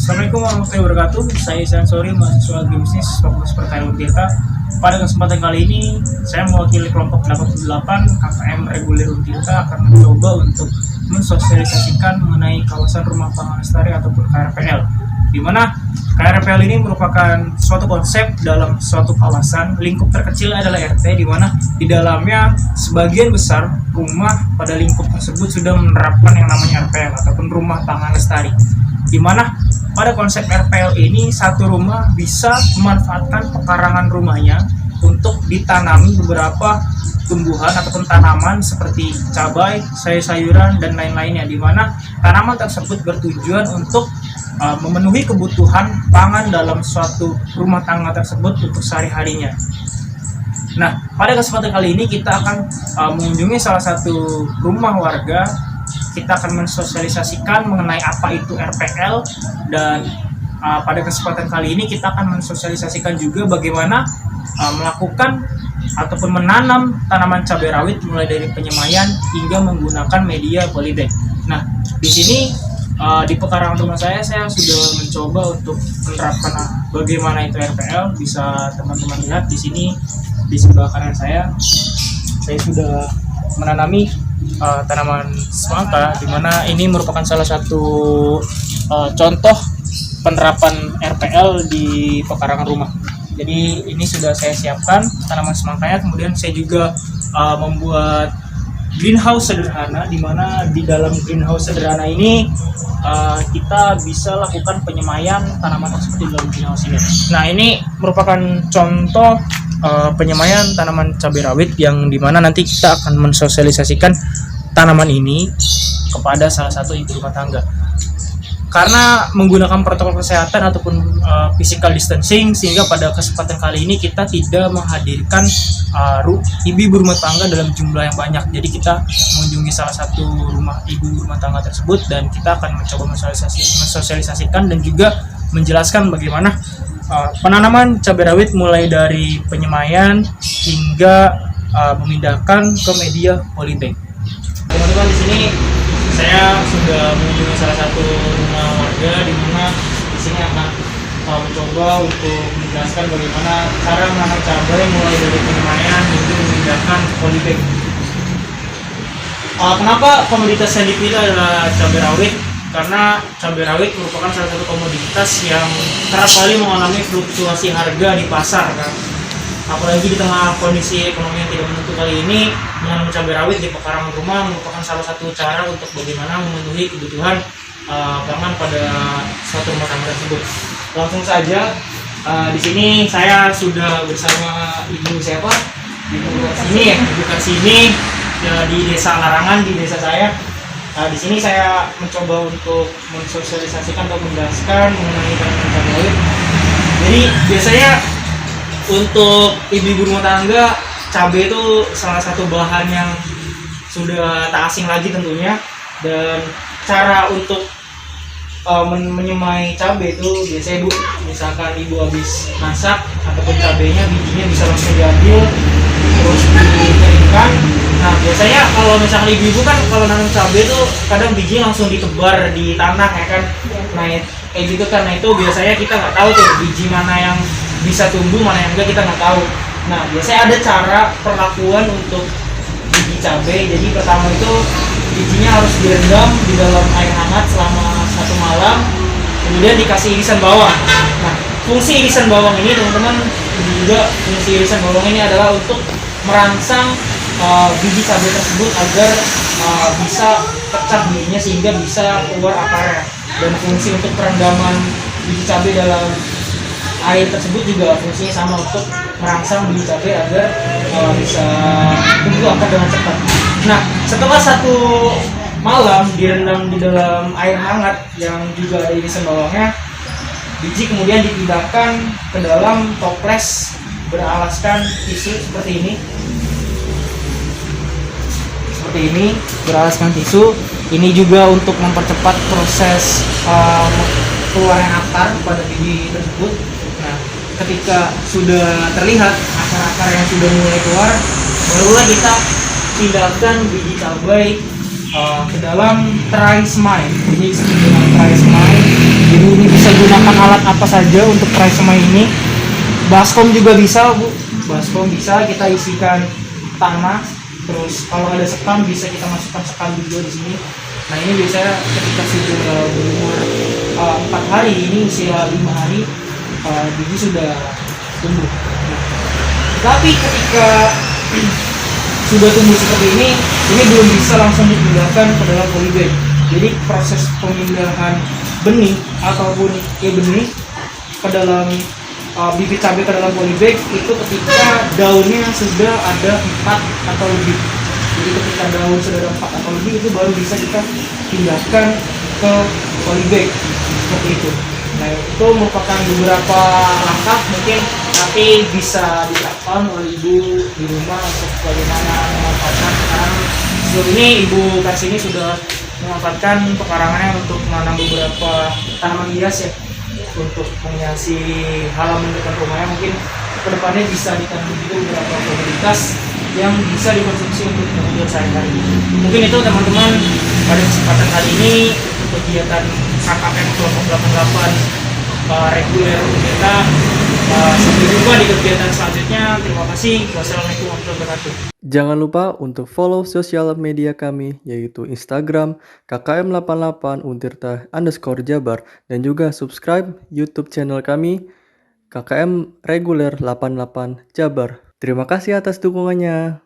Assalamualaikum warahmatullahi wabarakatuh. Saya Sansori, mahasiswa Agribisnis Fakultas Pertanian Untirta. Pada kesempatan kali ini, saya mewakili kelompok 88 KKM Reguler Untirta akan mencoba untuk mensosialisasikan mengenai kawasan rumah pangan lestari ataupun KRPL, di mana KRPL ini merupakan suatu konsep dalam suatu kawasan. Lingkup terkecil adalah RT, di mana di dalamnya sebagian besar rumah pada lingkup tersebut sudah menerapkan yang namanya RPL ataupun rumah pangan lestari, di mana pada konsep RPL ini satu rumah bisa memanfaatkan pekarangan rumahnya untuk ditanami beberapa tumbuhan ataupun tanaman seperti cabai, sayur-sayuran, dan lain-lainnya, di mana tanaman tersebut bertujuan untuk memenuhi kebutuhan pangan dalam suatu rumah tangga tersebut untuk sehari-harinya. Nah, pada kesempatan kali ini kita akan mengunjungi salah satu rumah warga. Kita akan mensosialisasikan mengenai apa itu RPL, dan pada kesempatan kali ini kita akan mensosialisasikan juga bagaimana melakukan ataupun menanam tanaman cabai rawit mulai dari penyemaian hingga menggunakan media polybag. Nah, di sini di pekarangan rumah saya sudah mencoba untuk menerapkan bagaimana itu RPL. Bisa teman-teman lihat di sini di sebelah kanan saya sudah menanami tanaman semangka, di mana ini merupakan salah satu contoh penerapan RPL di pekarangan rumah. Jadi ini sudah saya siapkan tanaman semangkanya, kemudian saya juga membuat greenhouse sederhana, di mana di dalam greenhouse sederhana ini kita bisa lakukan penyemaian tanaman tersebut di dalam greenhouse ini. Nah, ini merupakan contoh penyemaian tanaman cabai rawit yang dimana nanti kita akan mensosialisasikan tanaman ini kepada salah satu ibu rumah tangga. Karena menggunakan protokol kesehatan ataupun physical distancing, sehingga pada kesempatan kali ini kita tidak menghadirkan ibu rumah tangga dalam jumlah yang banyak. Jadi kita mengunjungi salah satu ibu rumah tangga tersebut, dan kita akan mencoba mensosialisasikan dan juga menjelaskan bagaimana penanaman cabai rawit mulai dari penyemaian hingga memindahkan ke media polybag. Teman-teman, di sini saya sudah mengunjungi salah satu rumah warga, di mana di sini akan mencoba untuk menjelaskan bagaimana cara menanam cabai mulai dari penyemaian hingga memindahkan polybag. Kenapa komoditas yang dipilih adalah cabai rawit? Karena cabai rawit merupakan salah satu komoditas yang kerap kali mengalami fluktuasi harga di pasar, kan. Apalagi di tengah kondisi ekonomi yang tidak menentu kali ini, menanam cabai rawit di pekarangan rumah merupakan salah satu cara untuk bagaimana memenuhi kebutuhan pangan pada suatu rumah tangga tersebut. Langsung saja, di sini saya sudah bersama Ibu siapa? Ibu Karsini di Desa Larangan, di desa saya. Di sini saya mencoba untuk mensosialisasikan atau menjelaskan mengenai tanaman cabai rawit. Jadi biasanya untuk ibu-ibu rumah tangga, cabai itu salah satu bahan yang sudah tak asing lagi tentunya. Dan cara untuk menyemai cabai itu biasanya misalkan ibu habis masak ataupun cabainya, bijinya bisa langsung diambil terus dikeringkan. Nah, biasanya kalau misalkan ibu-ibu kan kalau nanam cabai itu kadang biji langsung ditebar di tanah, ya kan. Nah, kayak gitu kan. Nah, itu biasanya kita nggak tahu tuh biji mana yang bisa tumbuh, mana yang enggak, kita nggak tahu. Nah, biasanya ada cara perlakuan untuk biji cabai. Jadi pertama itu bijinya harus direndam di dalam air hangat selama 1 malam, kemudian dikasih irisan bawang. Nah, fungsi irisan bawang ini teman-teman, juga fungsi irisan bawang ini adalah untuk merangsang biji cabai tersebut agar bisa pecah bijinya sehingga bisa keluar akarnya. Dan fungsi untuk perendaman biji cabai dalam air tersebut juga fungsinya sama, untuk merangsang biji cabai agar bisa tumbuh akar dengan cepat. Nah, setelah 1 malam direndam di dalam air hangat yang juga ada irisan bawangnya, biji kemudian dipindahkan ke dalam toples beralaskan tisu seperti ini. Beralaskan tisu. Ini juga untuk mempercepat proses keluarnya akar pada biji tersebut. Nah, ketika sudah terlihat akar-akar yang sudah mulai keluar, barulah kita pindahkan biji cabai ke dalam try smile. Ini disebut dengan try smile. Jadi ini bisa menggunakan alat apa saja untuk trisoma ini. Baskom juga bisa Bu, baskom bisa kita isikan tanah, terus kalau ada sekam bisa kita masukkan sekam juga di sini. Nah ini biasanya ketika sudah berumur 4 hari, ini usia 5 hari, biji sudah tumbuh. Nah, tapi ketika sudah tumbuh seperti ini belum bisa langsung dipindahkan ke dalam polybag. Jadi proses pemindahan benih ataupun benih ke dalam bibit cabai ke dalam polybag itu ketika daunnya sudah ada 4 atau lebih. Jadi ketika daun sudah ada 4 atau lebih itu baru bisa kita pindahkan ke polybag seperti itu. Nah itu merupakan beberapa langkah mungkin nanti bisa dilakukan oleh ibu di rumah untuk bagaimana memanfaatkan pekarangan. Sejauh ini ibu Karsini sudah memanfaatkan pekarangannya untuk menanam beberapa tanaman hias ya, untuk menghiasi halaman depan rumahnya. Mungkin kedepannya bisa ditanam juga beberapa komoditas yang bisa dikonsumsi untuk kebutuhan sehari-hari. Mungkin itu teman-teman pada kesempatan kali ini untuk kegiatan KKM kelompok 88 reguler kita. Sampai jumpa di kegiatan selanjutnya. Terima kasih. Wassalamualaikum warahmatullahi wabarakatuh. Jangan lupa untuk follow sosial media kami, yaitu Instagram KKM88_Jabar, dan juga subscribe YouTube channel kami KKM Reguler 88 Jabar. Terima kasih atas dukungannya.